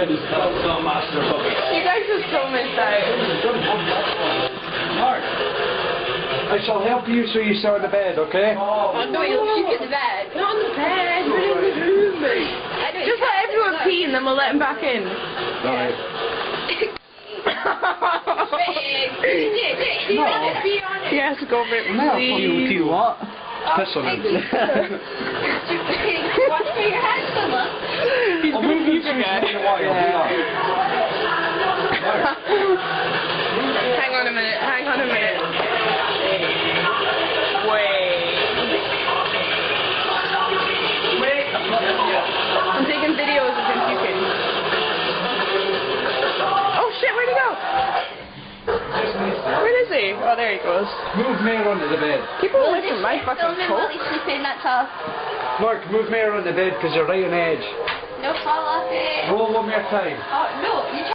You guys are so missed out. Mark, I shall help you so you sit on the bed, okay? Oh no, you'll sleep in the bed. Not on the bed, we're in the room. Just let everyone pee and then we'll let him back in. Right. Yes, go for it, please. You what? Piss on him. Watch for your hands, Emma. He's I'll gonna move be you forget. Hang on a minute, hang on a minute. Wait. I'm taking videos of him puking. Oh shit, where'd he go? Where is he? Oh, there he goes. Move Mayor onto the bed. Keep away from my fucking Filming while coat. he's sleeping, that's all. Mark, move Mayor on the bed because you're right on edge. No fall off it. Roll one more time. Oh no, you